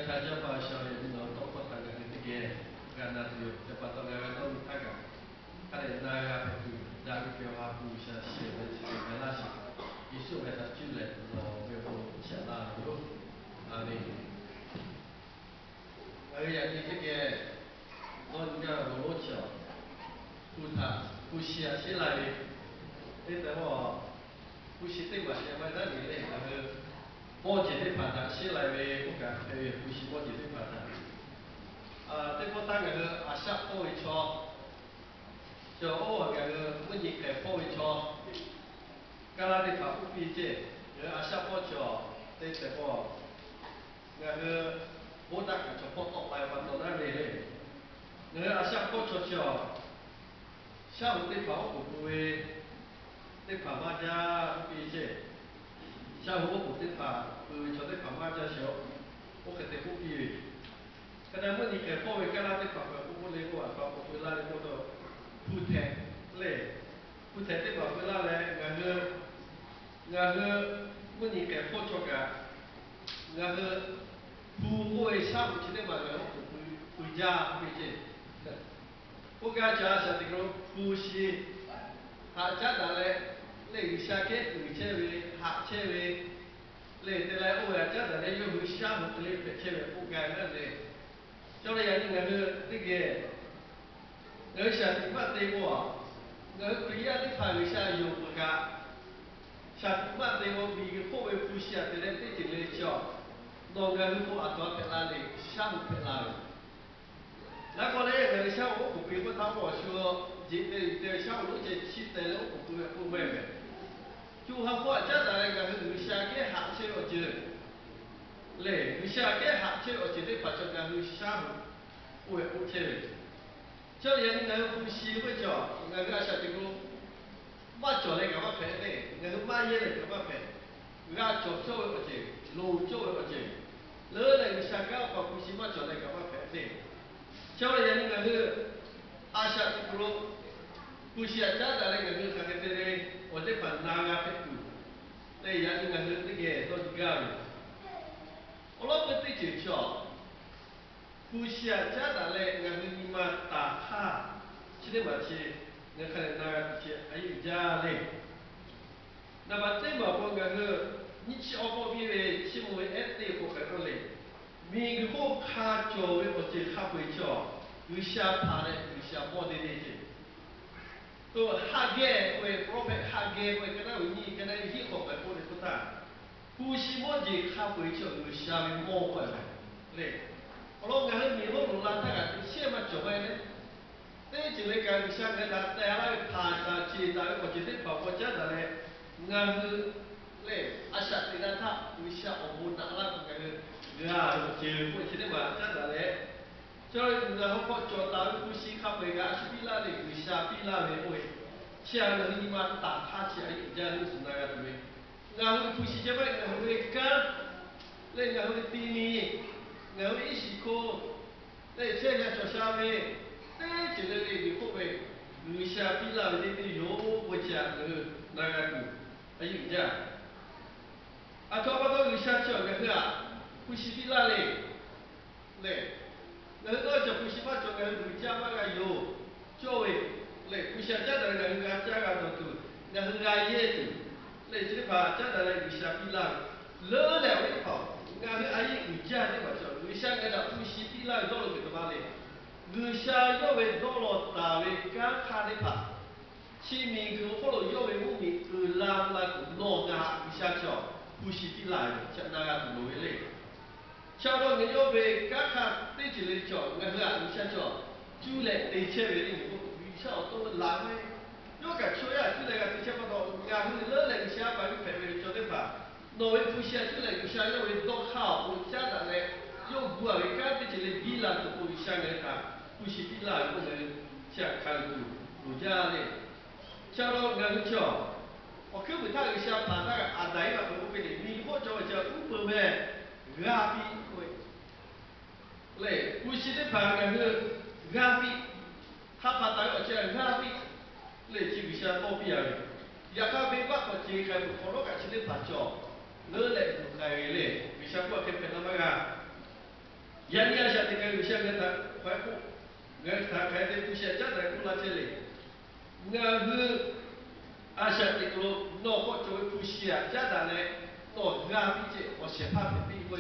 他家把小的那种多他的那个，干那就就把到那个弄他个，他的那个那个标哈不像写的这个那些，一说给他进来，我没有写那有，啊你，而且你这个，我人家罗桥，不他不写起来的，那等我。不是对我写完那里嘞，然后我今天把它写来呗，我讲不是我今天把它，对我当个阿下破一撮，就我个每日给破一撮，刚才的法不理解，阿下破撮，对我，那个我当个就破到来完到那里嘞，那阿下破撮撮，下午的法我不会，的法嘛家不理解。下午我不得怕，坐在旁边在笑，我肯定不比。可能我你给包围干那的旁边，我来我把我回来的我都不听嘞，不听的话回来嘞，然后我你给包出个，然后不会下午去的嘛，然后回家回去。我跟他讲是这个呼吸，他讲的嘞，那下给回去为下去为。เลยแต่แล้วโอ้ยจ้าแต่เนี่ยยูชาบุตรเลยเป็นเชื่อผู้การนั่นเลยเจ้าเลยอย่างนี้เงือที่เกเงือชาติมาเตวะเงือปริยาที่ผ่านวิชาอยู่ปะกะชาติมาเตวะมีผู้เป็นผู้เชี่ยวแต่เนี่ยที่จิตเลยจ่อนองเงือผู้อัตตาเป็นอะไรชาบุเป็นอะไรแล้วก็เลยเงือชาบุผู้เป็นผู้ทำว่าชัวจิตเลยชาบุรู้จักชิดแต่แล้วผู้เป็นผู้ไม่เป็น就他或者在那个有下给下车我觉嘞，有下给下车我觉得把这个有下不会不车嘞，这人那呼吸会叫，那个啥这个，马脚来干嘛拍嘞？那个马爷来干嘛拍？那脚脚会不接，路脚会不接，了来有下个把呼吸马脚来干嘛拍嘞？这人那个阿啥这个。Kusia cada lagi ngambil kakek tere, ode pandangan itu. Tapi yang ngambil tiga, tu tiga. Kalau betul jujur, kusia cada lagi ngambil lima tahap. Ciri macam ngambil naga tu ayu jale. Nampak tema pun ngambil ni siapa biar cuma ete bukan oleh. Minggu kacau, macam kacau. Kusia panen, kusia model ni. तो हागे वे प्रोफेट हागे वे कना वी कना ही को पे को तो ता कुशी मो जे खा पे चो उ शा वे मो पे ले ओलो गा मी लो लो ला ता ga छे मा जो वे ने ते जे ले ga शा ga दा ता ला पा ता ची ता को जे ते पा को जा दा ले nga hư ले आशा ते दा था उ शा ओ बु ना ला ga ga जे को जे ते ba जा दा ले cho nên là họ cho tao cái sĩ khắp về cả sĩ pila để người xa pila về ôi chia là đi mà tạm tha chia ấy ra lúc nào cái tụi ngà hôm phụ sĩ cho vậy ngà hôm về cả lên ngà hôm về tini ngà hôm ít sĩ cô lên chơi nhà trò xa về thế chỉ là để đi khóc về người xa pila về để yếu với chia người nào cái tụi ấy ra à cho bắt đầu người xa chơi cái thứ à phụ sĩ pila lên lên người đó cho phụ sĩ bắt cho người cha bắt cái yếu cho vềเลยผู้ชายจะได้เงินการจ้างการต่อตัวเงินรายเยอะตัวเลยจะได้พาจะได้วิชาพิลาเลิศแล้วไม่พองานไอ้วิชาที่ว่าจะวิชาเงินผู้ชีพิลาต้องรู้ตัวมาเลยวิชาโยเวดอลตาเวการขาดพาชีมีคือพวกเราโยเวมุมีคือลามลากุโนงาวิชาเจ้าผู้ชีพิลาจะนากาตัวเลยชาวบ้านโยเวการขาดที่จะเลยเจ้าเงินวิชาเจ้าจูเล่ได้เชื่อเรื่องชอบตัวหลังเลยยกกับช่วยจุดเลยกับที่เชื่อมาต่องานมันเลิศเลยเชื่อไปไม่แพ้ไปจนได้ป่ะโดยผู้เชื่อจุดเลยผู้เชื่อยังไม่ต้องเข้าผู้เชื่อแต่เลยยกบัวไปการที่จะเลยบีลาตัวผู้เชื่อเลยค่ะผู้เชื่อบีลาผู้เลยเชื่อขันดูผู้เชื่อเลยเชื่อเรางานเชื่อ我根本他有些把那个阿呆嘛不会的，你或者叫乌本呗，阿比会，嘞，不是的把那个阿比。他把大家讲哪里来基本上包庇啊，也他没办法解开不可能个去的把脚，哪来不开嘞？为啥我去骗他们个？原来下这个有些个他怀顾，他开的不些家在过那这里，我是阿下这个脑壳作为不些啊，家长呢，脑压比这我先怕别比会，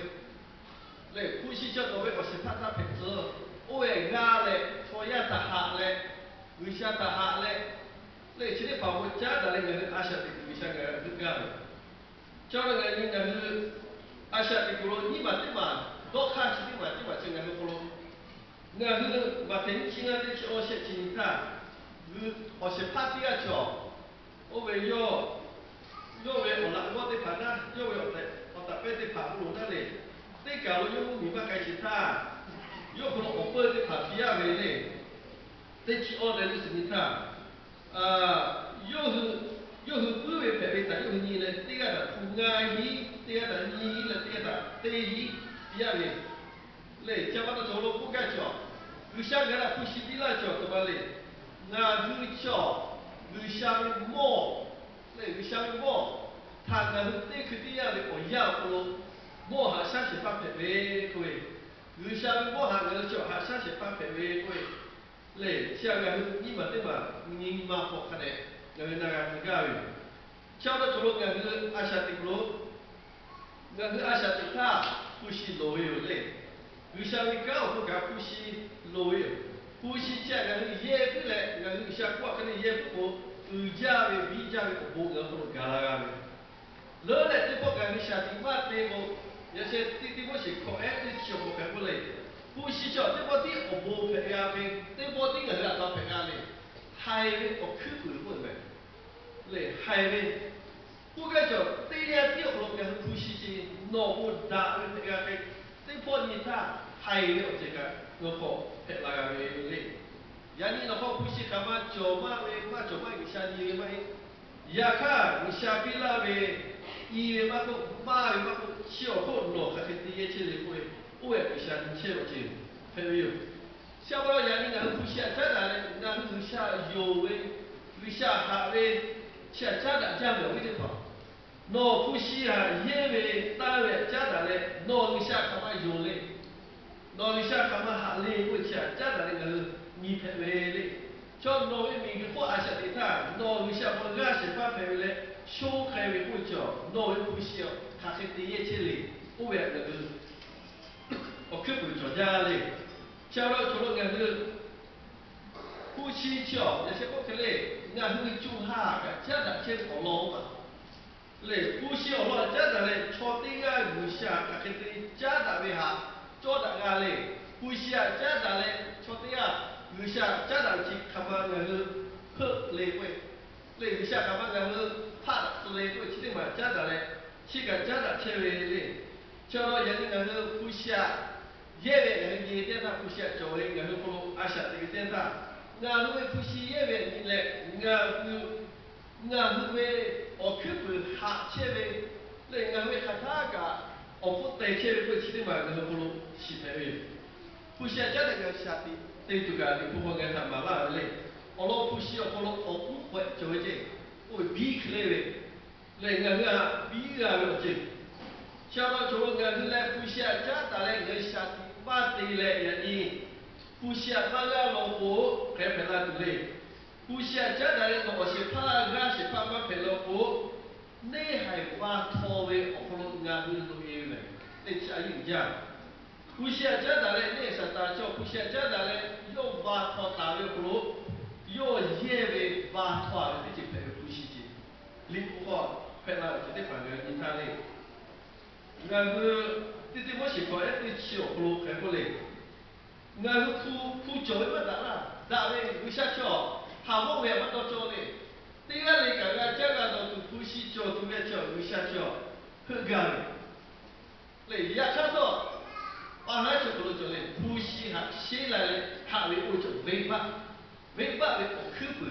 来呼吸叫作为我先怕他平时，我也压嘞，错压打下嘞，有些打下嘞，来这里保护家长嘞，我是阿下这个有些个是干的。叫那个应该是阿下的咕噜，你嘛对嘛，多看起的嘛对嘛，就那个咕噜，那是嘛天气啊，这些我些情况，是我是怕第二条，我为要为我那我的怕那，要为我特别的怕不如那里，这搞了要明白该其他，要可能我不的怕第二位嘞，这些我的是什么？又是不为白为啥？又是你呢？这个的不安逸，这个的你了，这个的对于第二位，来，讲完了走路不敢叫，有香港的不习的了叫怎么嘞？那有叫，有香的毛，来有香的毛，他那是对口这样的不一样不咯？毛还像是把白为各位，有香的毛还那个叫还像是把白为各位。嘞，香港你们对嘛？你嘛好看的，那个是干的。叫到走路那个阿下的路，那个阿下的他呼吸路有嘞，有些人搞不搞呼吸路有，呼吸这个是也不来，那个像我可能也不过，有家的比家的不个不能干那个。老来这不干的下地嘛对不？有些地方是靠爱的吃不干不来，呼吸叫这不地我不配呀呗，这不地个是哪配呀嘞？海的我去不不呗，嘞海的。不该叫对呀，第二个是呼吸机，脑部大的这个这破你他还有这个我好拍那个没嘞，人家那好呼吸干嘛脚嘛喂嘛脚嘛一下你嘛，呀看你下边那位，医院嘛个嘛嘛个小好脑还是第一次的会，我也不想你切了去，还有，像我人家那呼吸在哪里，那是下有喂，有下下喂，下家长家没有的话。诺呼吸啊，因为单位家长嘞，诺一下干嘛用嘞，诺一下干嘛下嘞，我讲家长那个米配为嘞，叫诺一米个话下的他，诺一下我俺是把配为嘞，小开为我讲，诺一呼吸哦，他是第一次嘞，不为那个，我可不做家嘞，叫了做了那个呼吸叫，那些不可嘞，俺会做哈个，家长先跑路嘛。嘞，呼吸好了，家长嘞，朝对个有下，他肯定家长为哈，做的个嘞，呼吸啊，家长嘞，朝对个有下，家长去看嘛那个喝嘞会，嘞有下看嘛那个怕是嘞会，去的嘛家长嘞，去个家长去为嘞，叫到人那个呼吸啊，因为那个夜间他呼吸啊，作为那个不阿下这个电他，那如果呼吸因为你嘞，那是。我为我去不下切为，那我为看他个，我不带切为去的嘛，那个不如西北为，不下家那个下的，对这个你不管干啥嘛那嘞，我老不需要我老我不会就会这，我比起来为，那个比个了这，想到做我是来不下家打来我下的，把对来人家，不下那个老婆还陪他对嘞。不下家长的我是怕俺是怕我陪老婆，你还把拖为我可能俺们都有嘞，你家有家。不下家长的你是大叫不下家长的要把拖大为不如，要也为把拖的这陪不是的，你不好陪那这得反正你他嘞，俺是这我是考一吃不如还不嘞，俺是苦教育不大啦，大为不下叫。他不为么多做的，第二类个个这个都呼吸叫，都要叫，有下叫，很干的。嘞，也看说，把那就不能做嘞，呼吸哈，先来嘞，他为我做尾巴，尾巴为我口部，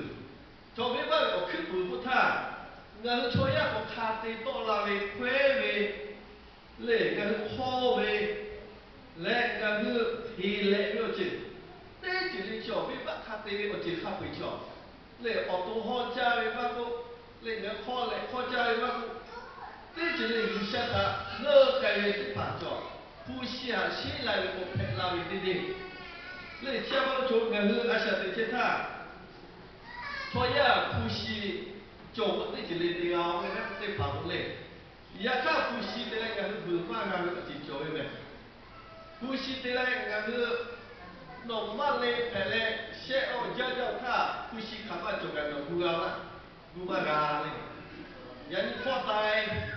做尾巴为我口部不他，俺是错呀，我卡在到那为快为，嘞，俺是好为，来，俺是皮来要紧。这就是叫尾巴卡在我就卡会叫，来好多好家尾巴个，来那好家尾巴个，这就是影响他脑海的发展。呼吸啊，先来我拍拉为的的，那下班做俺是阿下的接他，所以啊，呼吸做我的就来的啊，我那在旁嘞，也看呼吸的那个是不嘛个就做的没，呼吸的那个是。normalnya pele she o jaja tha kushi khama joga no guala gumaga le yani khotai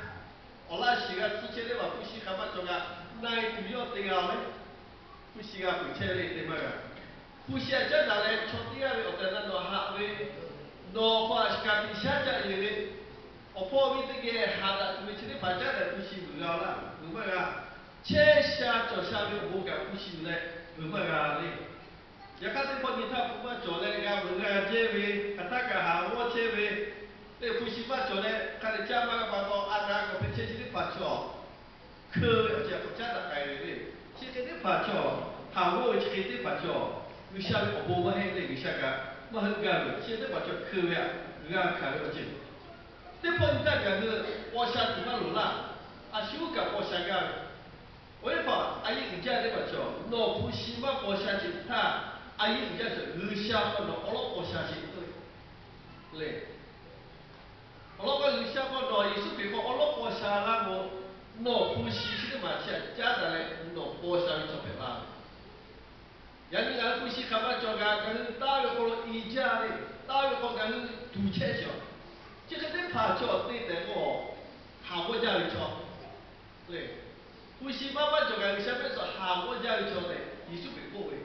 ola shiga tsuche le ba kushi khama joga nai tu yo te ga le kushi ga pu che le te ma ga kushi a jaja le chotia le otana no ha we no kwa shka pi sha ja le le opo vi te ge ha da tu che le ba ja le kushi guala gumaga che sha jo sha le bo ga kushi le gumaga le ya kata pun kita pun jolek ga bunga jewe kata ga hawo jewe le fusi ma jolek kata jama ga bato ada ko pece sini pacho ke ya ko jada kai le sini pacho hawo sini pacho misal obo ma he le misal ga ma ga sini pacho ke ya ga ka le je te pun ta ga ne o sha tu ma lo la a shu ga o sha ga 我一把阿姨人家那个叫，那不西嘛我相信他，阿姨人家是二下个那阿拉我相信对，嘞，阿拉个二下个那也是比方阿拉我相那个那不西是的嘛，家家的嘞，那我相信做别啦。人家不西干嘛叫个，跟大约个一家嘞，大约个跟赌钱叫，这个得怕叫对的我，好我家里叫，对。不是妈妈做个下面说下我家里做的，艺术别过位。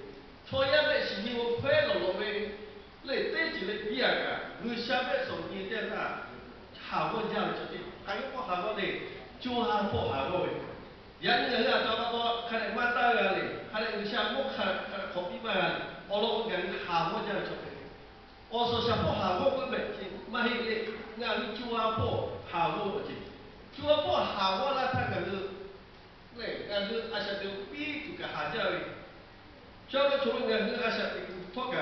错呀嘞，是因为快乐了喂，嘞对起来第二个，我下面说你在那下我家里做的，还有我下我嘞，就下破下我喂。人家那做那个，看来马达个嘞，看来有下我看可比嘛个，我老人下我家里做的。我说下破下我不没劲，嘛嘿嘞，俺们就下破下我不劲，就下破下我那他个是。对，但是阿些都比这个还叫，小个从那个阿些这个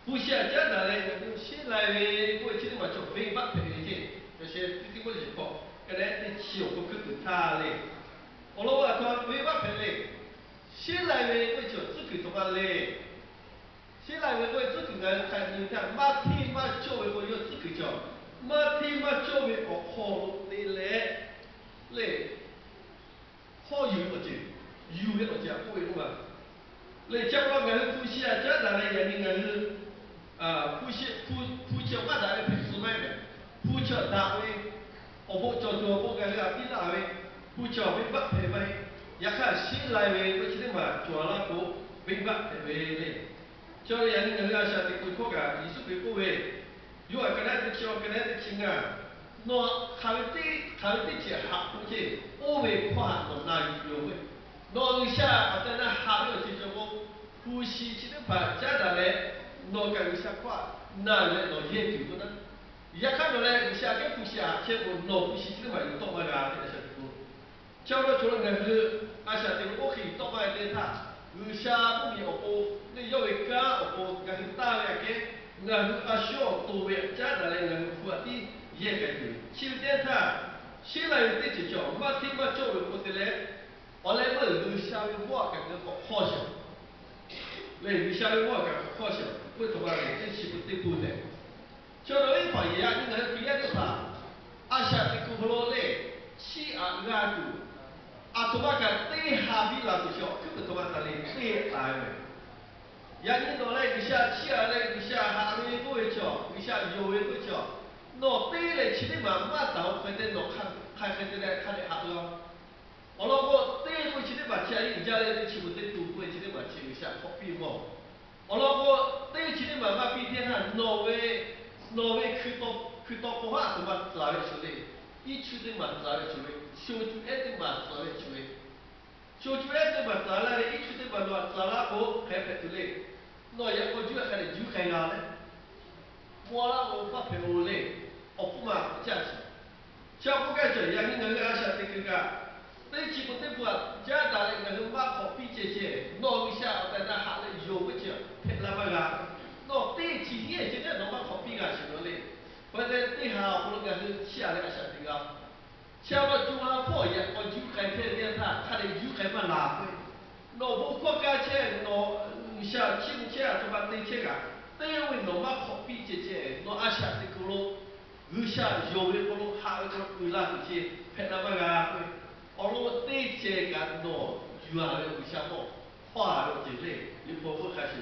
不像家长嘞，那个新来的过去的嘛就非法培训，那些弟弟我就讲，原来你起我可不差嘞，我老话说非法培训，新来的我就自己做吧嘞，新来的我自己个看你看，马天马教育我要自己教，马天马教育我好的嘞，嘞。好有个劲，有个劲，不会弄啊。来讲到俺是呼吸啊，这咱来眼睛俺是呼吸马达的平时买的，呼吸大位，我不叫不俺是比大位，呼吸没不配位，也看新来位，我记得嘛，做那个没不配位嘞。叫眼睛俺是下的顾客个，你是会不会？如果跟他的叫跟他的亲啊。那他的结合不起，我为跨那那有会，那一下在那还有就是我呼吸起的把家长嘞，那个一下跨，那来那研究不呢？一看到嘞，一下个呼吸啊，结果那呼吸起的嘛有多么个啊，这个是不？叫我除了那个，阿下这个我可以多么的他，一下不有我，那要一个我那个大了个，那个阿小多位家长嘞那个副的。也感觉，其实点他，现在有的就叫，没听没教育过的嘞，后来我留下的话感觉好笑，来留下的话感觉好笑，为什么嘞？这是不对不对？叫到一块也，你看别的啥，阿下的古罗嘞，起阿阿古，阿他妈个对哈比拉不叫，根本他妈的嘞对来喂。人家拿来一下起来嘞，一下下面不会叫，一下右边不叫。那对嘞，其实嘛，马到反正那看的来看的下咯。我老婆对过去的嘛，家里人家嘞，全部都读过去的嘛，去一下好比么？我老婆对去的嘛，嘛比天下挪威去到国外，他妈哪里去的？一去的嘛哪里去的？小住一的嘛哪里去的？小住一的嘛哪里？一去的嘛哪里国还拍出来？那也我就还得就开哪嘞？我那我不陪我嘞。我不嘛这样子，像不该这样，你那个想这个，对起不对不，家大人那个马考比姐姐，弄一下在那喊了有不着，骗那么个，那对起也现在弄马考比个行了嘞，反正对下不能个是下来想这个，下个中下坡破也我就开片电他，他的就开嘛拉会，诺不国家车诺下轻车就把对车个，但因为诺嘛可比姐姐，诺阿下的个咯，下有的个咯，下一个为啦就是拍那么个会，我罗对车个诺有啊有下么，花了之类，你婆婆开始，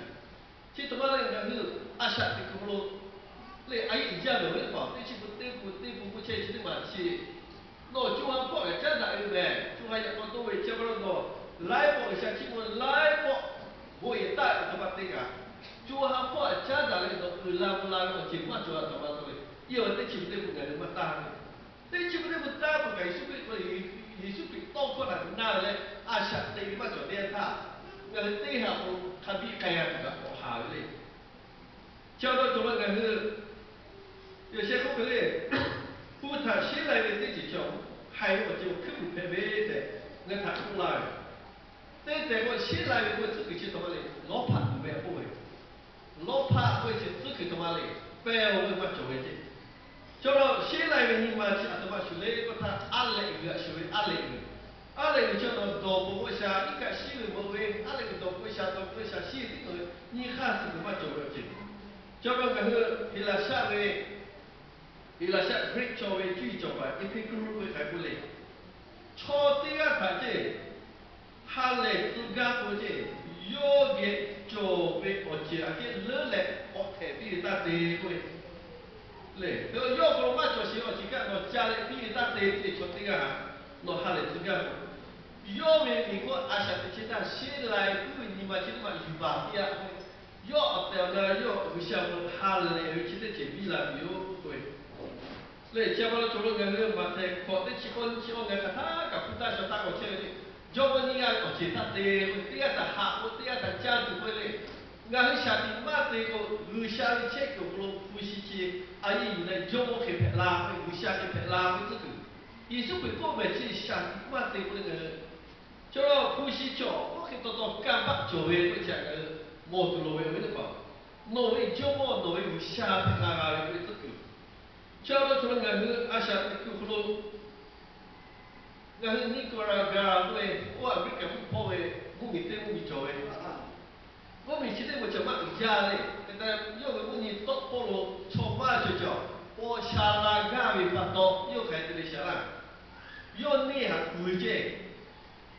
这他妈的那个阿下的个咯。เลยไอ้อีกอย่างหนึ่งไม่บอกที่ชิบุตรที่บุกุเชชิที่มาชีโนจูฮังพวกเจ้าหน้าที่แม่จูฮังอยากมาตัวเวชเจ้าเราโนไล่พวกเชชิบุไล่พวกโวยตายตัวบัตรติกาจูฮังพวกเจ้าหน้าที่โนลาบุลาโนชิบุมาจูฮังตัวบัตรตัวเยี่ยมที่ชิบุตรบุกเงินมาตายที่ชิบุตรบุกตายบุกไอ้สุบิตัวยิสุบิต้องคนนั้นน่าเลยอาชาเตยมาจอดเดียนท่าเงินที่หาบุคำพิจารณากับหาเลยเจ้าเราตัวมันก็คือ有些可能不谈新来的这几种，还有就客户配备的，那谈出来。但我新来的我自己去他妈的，老怕不买不会，老怕我去自己他妈的，不要我做为的。叫到新来的你嘛去他妈去来个他阿来一个，属于阿来一个，阿来一个叫到多不会下，一个新的不会，阿来一个多不会下，多不会下，新的个你看是他妈做为的。叫到个是伊拉下的。伊拉下 break 作为最重要，一批 group 会开不来。初第二排这，哈来自家国这，有个作为而且啊个热来，我特别打地会。嘞，要有个嘛就是我自家我家里比打地这初第二，我哈来自家国。有为美国阿下的其他新来，因为你嘛这嘛预把的啊，有阿表呢有不像我哈来有其他这比啦有会。เลยเจ้าเราจุลเงินเรื่องมาเทขอได้ชิคนชิโอเงินกระทากับพุทธชาตาของเชื่อนี่จบวันนี้งานของจิตเตอุติยาตาหาอุติยาตาจานจุไปเลยงานชาติมาเตก็รูชาลิเชกกับลงผู้ชิชีอายุอยู่ในจบวันเขเพลาไปรูชาเขเพลาไปสักคือยิ่งสุดไปก็แบบที่ชาติมาเตก็เลยจบเราผู้ชิจ่อก็คือตัวการบักจบเวก็จะเงินโมตุโลเวไม่ได้บอกโนเวจบวันโนเวรูชาเพลาไปสักคือเจ้าเราทุกงานคืออาชาติคือคนงานนี้ก็ราคาด้วยว่าวิกฤตพ่อเวมุมิเตมุมิโจเวมุมิชิดเตมุจะมาอีกยาเลยแต่ยกมุมิตกโปโลชอบมาจ่อโอชาลากาวิปัตโตยกใครจะได้ชาลายกเนี่ยคุยเจ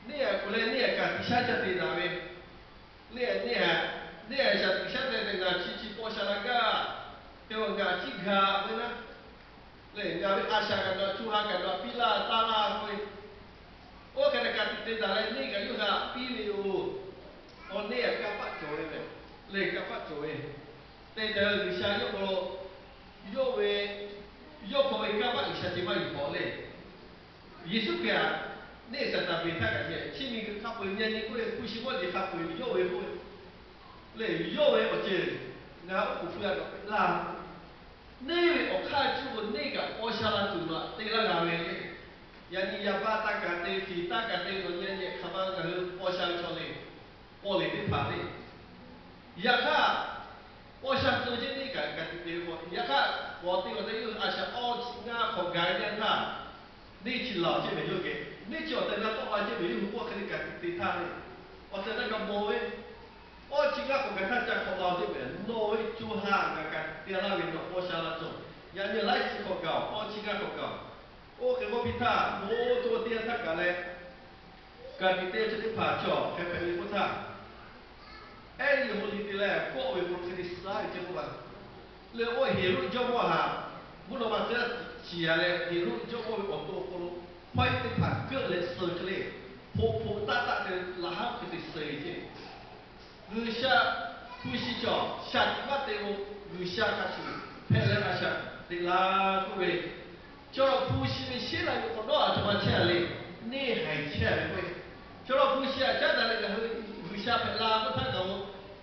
เนี่ยคนเลยเนี่ยการที่ชาติจะตีดาเวเนี่ยชาติชาติแต่งงานชิโอชาลากาเกี่ยวกับจิกาเว้ยนะเลยงานอาชากันว่าชูหากันว่าพิลาตาลาคุยโอ้กันการติดตามอะไรนี่กันอยู่กับพิลิโอตอนนี้กับปัจจุบันเลยกับปัจจุบันแต่เดิมวิชาโยกโลโยเวโยกพอกับปัจจุบันที่มาอยู่พอเลยยิสุกี้เนี่ยสัตว์เป็นท่ากันเนี่ยที่มีขับไปเนี่ยนี่คุยคุยชิวดีขับไปโยเวคุยเลยโยเวโอเคงานอุปกรณ์ลานี่โอข้าจูบนี่กับโอชาลาจูมาตีละงานเลยยันยาบ้าตากาเตฟีตากาเตโนเนี่ยขมันก็คือโอชาลชอเลยโอเลยที่ผ่านเลยยาข้าโอชาตัวเจนี่กับกันที่เดียวยาข้าวันที่วันที่อยู่อาชาออสงาของการเนี่ยท่านี่ชิลล์เจ้าไม่ยุ่งเกนี่จอดแต่ละตัวเจ้าไม่ยุ่งพวกคนกันที่ท่าเลยโอแต่ละกับโมเว้โอ้จริงๆของการท่านจะของเราที่เป็นโน้ยจูฮากันเดี๋ยวเราเรียนโอชาลาจงอย่างนี้ไล่สิ่งของเก่าโอ้จริงๆของเก่าโอ้คือว่าพิธาโอ้ตัวเตี้ยทักกันเลยการที่เตี้ยจะได้ผ่าจ่อแค่เป็นพิธาเอ้ยโฮลิตีแรกก็เอาไปบนคดีสายเจ้าบ้านเลยโอ้เฮรุจอมว่าหาบุญมาเจอเชียร์เลยเฮรุจอมว่าออกตัวคนไปติดผ่านเกิดเลยเซอร์เลยโผล่ตาเดินล้าวคือติดเซอร์เจ้รูชาผู้ชิจอชาติว่าเตโอรูชาคัชูเพลอาชาเตลาคุเวจอผู้ชิมิเชลาอยู่คนนอกจะมาเชื่อเลยนี่ให้เชื่อเลยจอผู้ชิอาจารย์อะไรกันรูชาเพลาก็ท่านเขา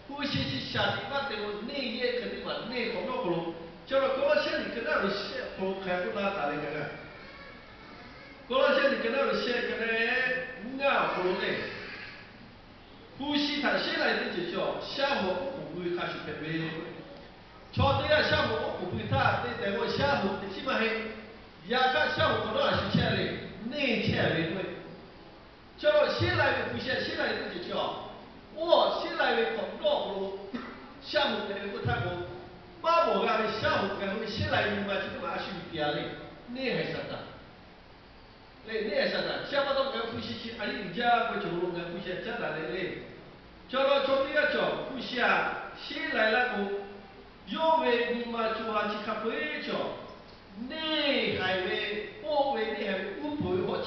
ผู้ชิชิชาติว่าเตโอนี่เย่คือที่ว่านี่ของนอกคนจอคนละเช่นกันนะรูชาคนใครก็น่าตายกันนะคนละเช่นกันนะรูชากันเนี่ยง่ายคนเลย呼吸它现在的就叫下午不会开始变微，朝对呀下午不会它对待我下午起码还，也看下午可能还是起来，内天为贵。叫新来的不限，新来的就叫我新来的工作不如项目的不太多，把我干的项目干的新来的嘛，就嘛去别的，你还啥的？嘞，你还啥的？想不到干呼吸去，阿里人家不就弄干呼吸，真难的嘞。叫到做这个叫呼吸啊，新来那个，要为你嘛做啊去看会叫，你还为